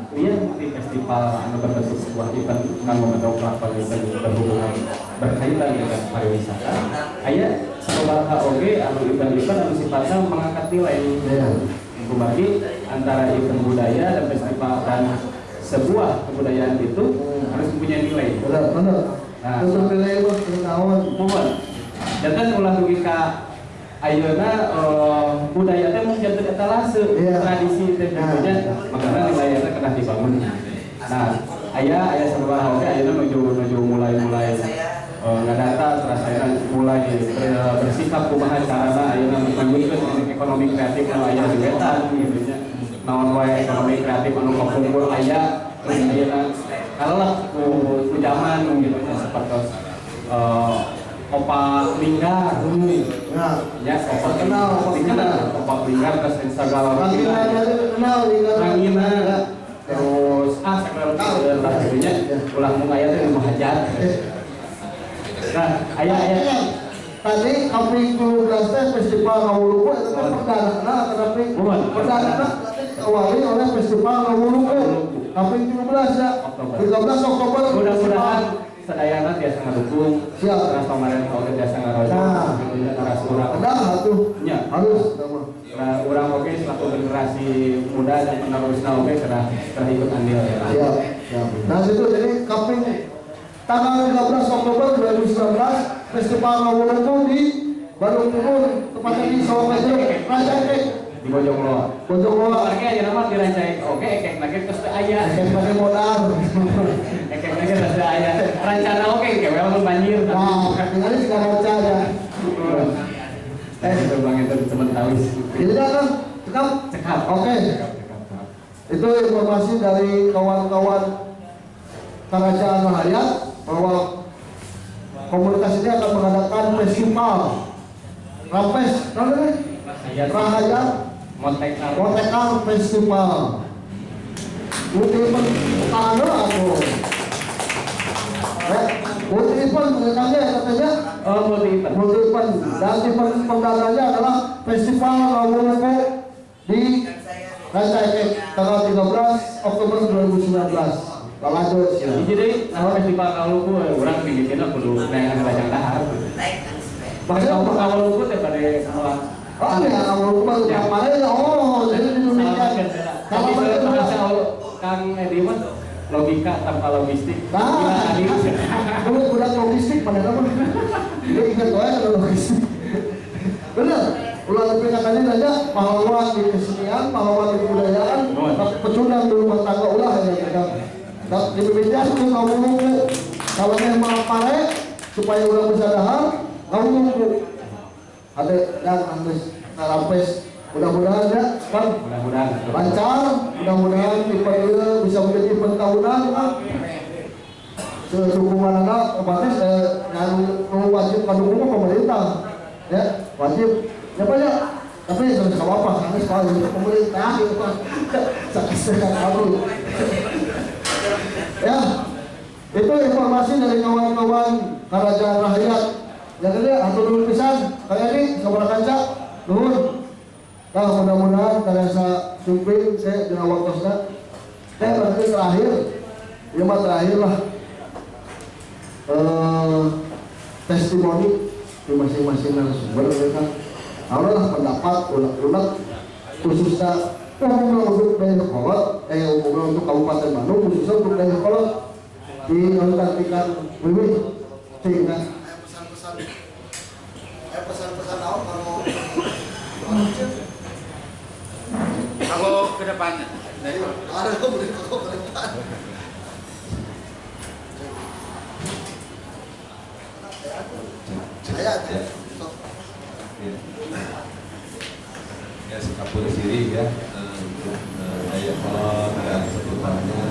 dia di festival anu berbasis sebuah event kanggo mendongkrak event berhubungan berkaitan dengan pariwisata. Aya sabaraha oge anu event-event anu sifatnya mengangkat nilai. Bagi antara event budaya dan festival dan sebuah kebudayaan itu harus mempunyai nilai. Benar. Nah, untuk nilai itu tahun. Mohon. Dan ulah dugi ka ayeuna budaya teh mung janten etalase tradisi teh punya makanya nilainya kena dibangun. Nah, aya sabaraha oge ayeuna menuju mulai ngadata terasa mulai bersikap kumaha carana ayeuna mengguyurkeun ekonomi kreatif anu aya di wetan gitu nya. Naon wae ekonomi kreatif anu kumpul aya terus ayeuna kalah ku zaman gitu nya seperti opa linggar ya opa kenal opa linggar terus segala rangina terus segala gitu nya ulah mun aya teh muhajat. Nah, ayah. Tadi Kapling 17 teh festival Ngawuluku itu kan perdana tetapi perdana awali oleh festival Ngawuluku. Kapling 17 ya. 13 Oktober mudah-mudahan sadayana biasa ngadukung. Siap. Terus kemarin oge biasa ngarojo. Narasumber. Ada atuh. Nya, harus. Nah, urang oge selaku generasi muda dan penerusna oge sudah ikut andil ya. Siap. Nah, itu jadi Kapling tanggal 13 Oktober 2019 Festival Ngawuluku di Bandung Timur, tepatnya di Sawah-Majur, Rancakek di Bojongloa. Marga aja nama di Rancakek. Oke, ekek lagi terus aya. Ekek lagi modal. Ekek lagi terus aya. Rencana oke, kewel mun banjir. Nah, tinggal sekarang rencana. Itu Bang itu teman tahu. Ini kan cekap. Oke. Itu informasi dari kawan-kawan Kerajaan Rakyat bahwa komunitas ini akan mengadakan festival Rapes Rahayan Motekang Festival. Multi event utama atau multi event katanya multi event dan event perdananya adalah Festival Ngawuluku di Rancakek tanggal 13 Oktober 2019. Lanjut. Jadi nama festival Ngawuluku urang bikinna kudu neangan bajang dahar. Maksudnya Ngawuluku teh pada oh ya Ngawuluku mah kemarin jadi di Indonesia. Kalau bahasa Kang Edi mah logika tanpa logistik. Nah, kalau budak logistik pada apa? Dia ingat wae kalau logistik. Benar. Ulah lebih katanya aja pahlawan di kesenian, pahlawan di kebudayaan, pecundang di rumah tangga ulah ya. Di Indonesia itu Ngawuluku kalau memang pare supaya udah bisa dahar Ngawuluku ada dan habis Rapes mudah-mudahan ya kan lancar mudah-mudahan event bisa menjadi event tahunan kan dukungan anak otomatis yang wajib mendukung pemerintah ya wajib ya banyak tapi jangan apa-apa karena sekali pemerintah itu kan sekarang kamu ya, itu informasi dari kawan-kawan Kerajaan Rakyat. Yang ini atau dulu pisan, kayak ini saudara kanca, nuhun. Nah, mudah-mudahan terasa sumping saya dengan waktunya. Berarti terakhir, ya mah terakhir lah. Testimoni di masing-masing narasumber mereka. Aurlah pendapat unek-unek khususnya umumnya untuk daerah kolot, umumnya untuk Kabupaten Bandung, khususnya untuk daerah kolot dilantarkan lebih sehingga pesan-pesan kalau ke depannya ada ke depan ya Singapura sendiri ya daya kolot dan seputarnya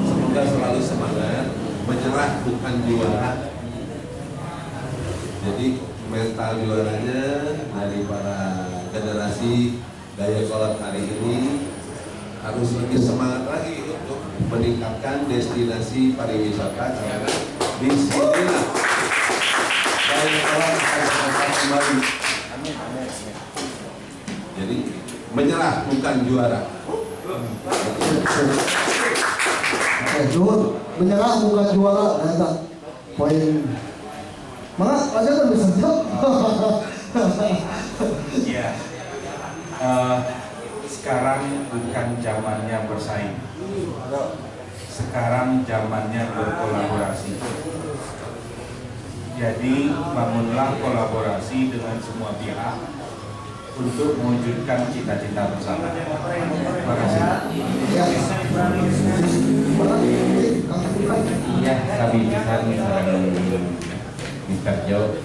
semoga selalu semangat menyerah bukan juara jadi mental juaranya dari para generasi daya kolot hari ini harus lebih semangat lagi untuk meningkatkan destinasi pariwisata karena di sinilah daya kolot akan kembali. Jadi menyerah bukan juara. Juhur menyerah bukan juara, ternyata poin. Mana aja kan bisa jawab. Ya, sekarang bukan zamannya bersaing. Sekarang zamannya berkolaborasi. Jadi bangunlah kolaborasi dengan semua pihak untuk mewujudkan cita-cita bersama. Terima kasih. Ya, kami bisa Mr. Jo,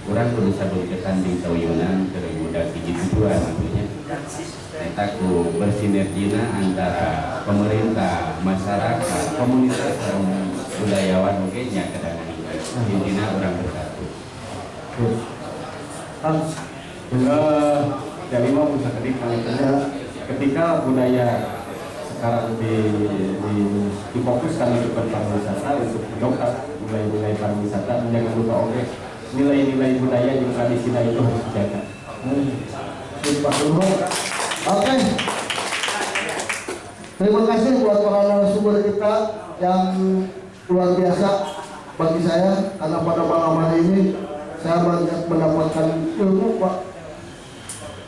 kurang kudu sabungketan di tawyunan keur budak hiji tujuan tentunya. Eta ku bersinergina antara pemerintah, masyarakat, komunitas, dan budayawan oge nya kadang intina urang bersatu. Dari mau bisa ketika budaya sekarang difokuskan untuk pariwisata, untuk mendongkrak nilai-nilai pariwisata, jangan lupa oke nilai-nilai budaya yang tradisional itu harus dijaga. Oke. Terima kasih buat para narasumber kita yang luar biasa bagi saya, karena pada malam hari ini saya banyak mendapatkan ilmu, Pak.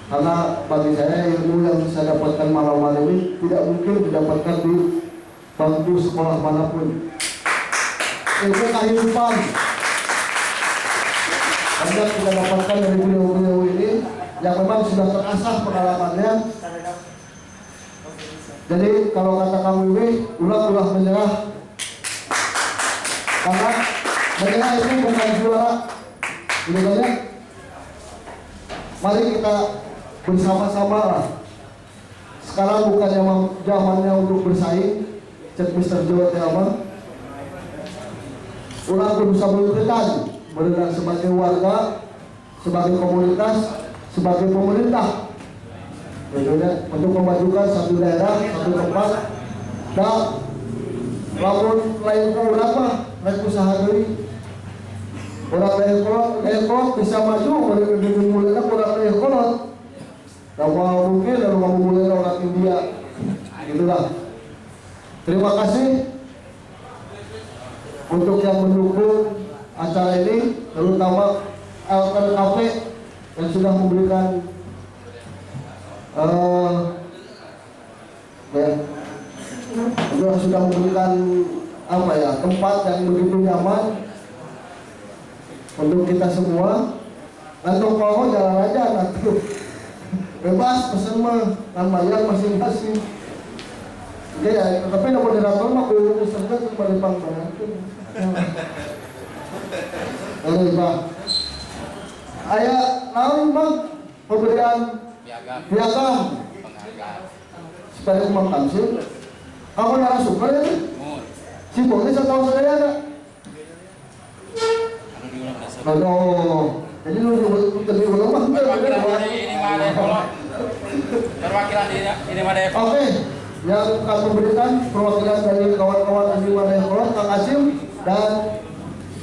Karena bagi saya ilmu yang saya dapatkan malam hari ini tidak mungkin didapatkan di bangku sekolah manapun. Ilmu kehidupan banyak kita dapatkan dari beliau-beliau ini yang memang sudah terasah pengalamannya. Jadi kalau kata kami ini, ulah menyerah, karena menyerah itu bukan juara. Ini banyak. Mari kita bersama-sama lah. Sekarang bukan zamannya untuk bersaing. Cek Mr. Jawa Tiama. Ulah berusaha berketan, berenang sebagai warga, sebagai komunitas, sebagai pemerintah. Tentunya untuk memajukan satu daerah, satu tempat, dan lamun lain kurang mah, lain usaha dari orang daerah bisa maju, mulai orang daerah, dan mungkin lalu kamu mulai orang India, gitulah. Terima kasih untuk yang mendukung acara ini, terutama Alter Cafe yang sudah memberikan sudah memberikan tempat yang begitu nyaman untuk kita semua. Untuk mau jalan aja nanti bebas pesen mah kan bayar masing-masing. Oke ya, tapi nak moderator mah kudu serta kepada panggilan. Pak. Ayah naon Bang pemberian piagam supaya makan sih. Kamu narasumber ya? Si Boni saya tahu saya ada. Aduh, jadi lu tadi belum mah. Perwakilan ini mana kalau perwakilan ini mana? Oke, yang kami berikan perwakilan dari kawan-kawan ini mana kolot Kang Asim dan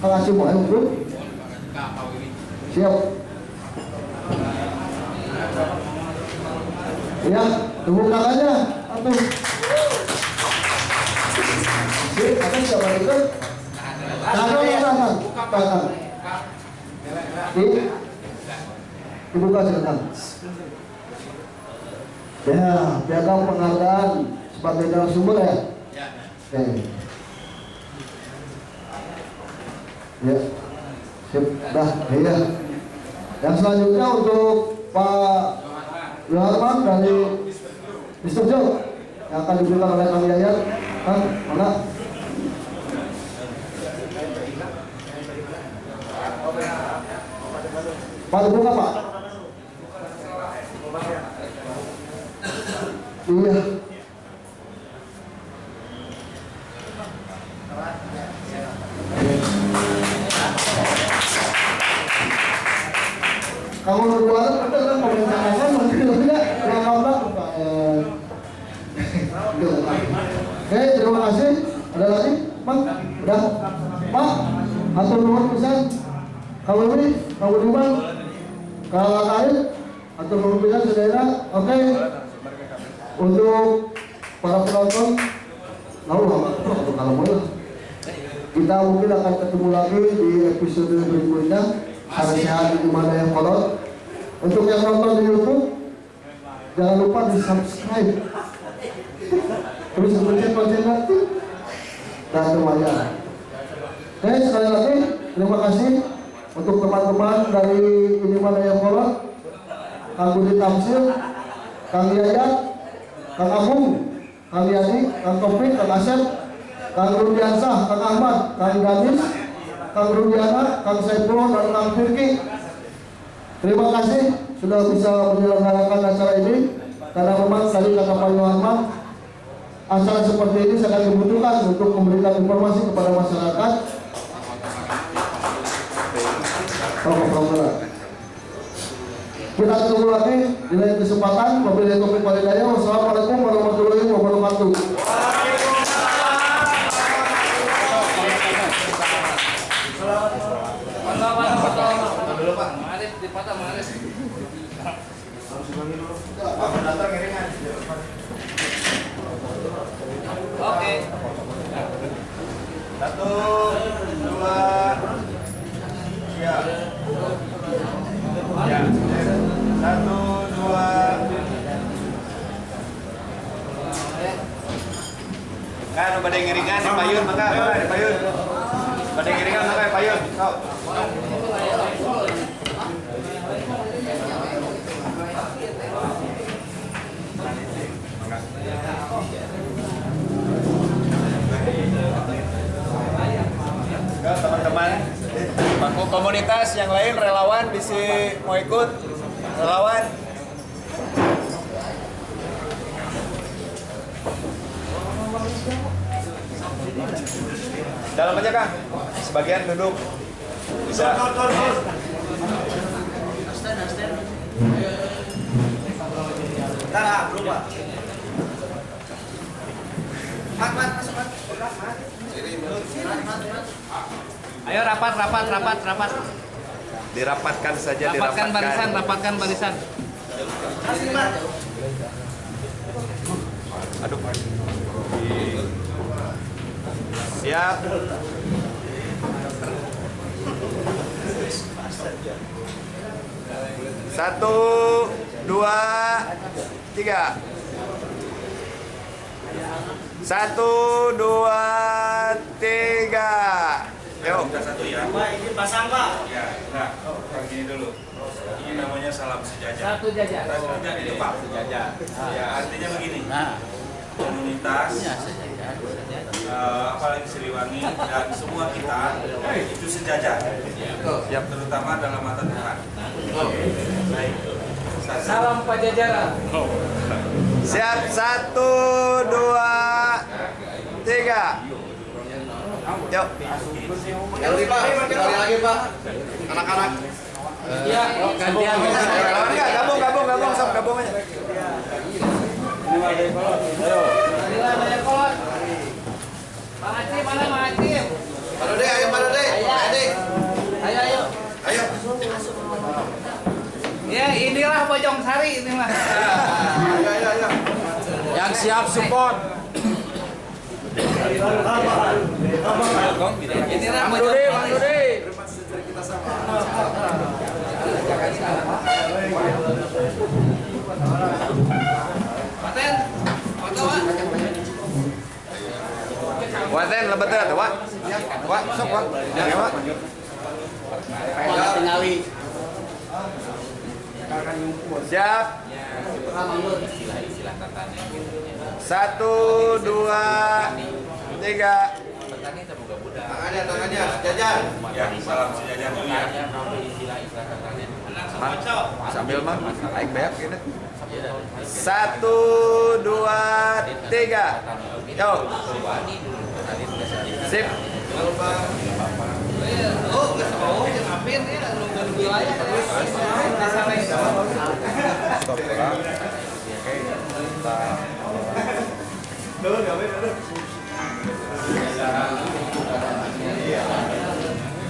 Kang Asim ayo bro. Siap. Ya, tepuk tangannya. Atuh. Akan siapa itu? Tangan. Dibuka silakan. Ya, piagam penghargaan sebagai narasumber ya. Oke. Ya. Sip, dah, iya. Yang selanjutnya untuk Pak Yoharman dari Mr. Jo yang akan diberikan oleh Kang Yayat. Kang, mana? Pak dibuka Pak. Iya. Kamu berdua itu kan pemerintahan maksudnya lama Pak. Oke, terima kasih. Ada lagi, Bang? Udah, Pak? Atau nomor pesan? Kamu ini, kamu di Bang? Kalau lain atau nomor pesan saudara? Oke. Untuk para penonton, lalu kalau boleh kita mungkin akan ketemu lagi di episode berikutnya. Salam sehat di mana yang kolot. Untuk yang nonton di YouTube, jangan lupa di subscribe. Terus pencet nanti dan semuanya. Oke, sekali lagi terima kasih untuk teman-teman dari ini mana yang kolot, Kang Budi Tamsil, Kang Yayat, Kang Agung, Kang Yani, Kang Topik, Kang Asep, Kang Rudiansah, Kang Ahmad, Kang Gadis, Kang Rudiana, Kang Saiful, dan Kang Firki. Terima kasih sudah bisa menyelenggarakan acara ini, karena memang tadi kata Pak Yohanan, acara seperti ini sangat dibutuhkan untuk memberikan informasi kepada masyarakat. Kita ketemu lagi di lain kesempatan. Wabillahi taufiq wal hidayah. Wassalamualaikum warahmatullahi wabarakatuh. Oke. 1, 2, siap. Ya. 1, 2. Kan pada ngiringan di payun maka di payun. Pada ngiringan maka di payun. Sok. Teman-teman bangku komunitas yang lain relawan bisa mau ikut relawan dalam aja Kang, sebagian duduk bisa. Bentar, belum Pak. Mat, masuk Mat. Ayo rapat. Dirapatkan saja, Rapatkan barisan. Aduh. Siap. Satu, dua, tiga. 1, 2, 3. Yuk. Udah satu ya. Pak, ini pasang Pak. Ya, enggak. Gini dulu. Ini namanya salam sejajar. Satu jajar. Sejajar itu Pak. Sejajar. Ya, artinya begini. Komunitas, apalagi Siliwangi dan semua kita itu sejajar. Yang terutama dalam mata Tuhan. Baik. Salam pajajaran. Siap, 1, 2, 3. Yuk. Lagi Pak. Anak-anak. Iya, gantian. Enggak, gabung, sob gabung aja. Ini ada kolot. Pak Acim, mana Pak Acim? Pak Dode, ayo Pak Dode. Ayo. Ya, inilah Bojong Sari ini mah. Ayo. Yang siap support. Inilah Bojong Sari. Paten, foto Pak. Waten lebet teh, Wak. Wak, sok Wak. Ya, Wak. Siap. 1, 2, 3. Tangannya, sejajar. Ya, salam sejajar dulu ya. Sambil mah, naik banyak gitu. 1, 2, 3. Yo. Sip. Oh, nggak mau ngapain ya? Lu wilayah terus di sana itu. Stop ulang. Oke.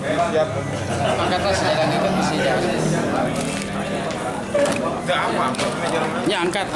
Siap. Angkat tas saya kan itu mesti jalan. Enggak apa. Ya angkat.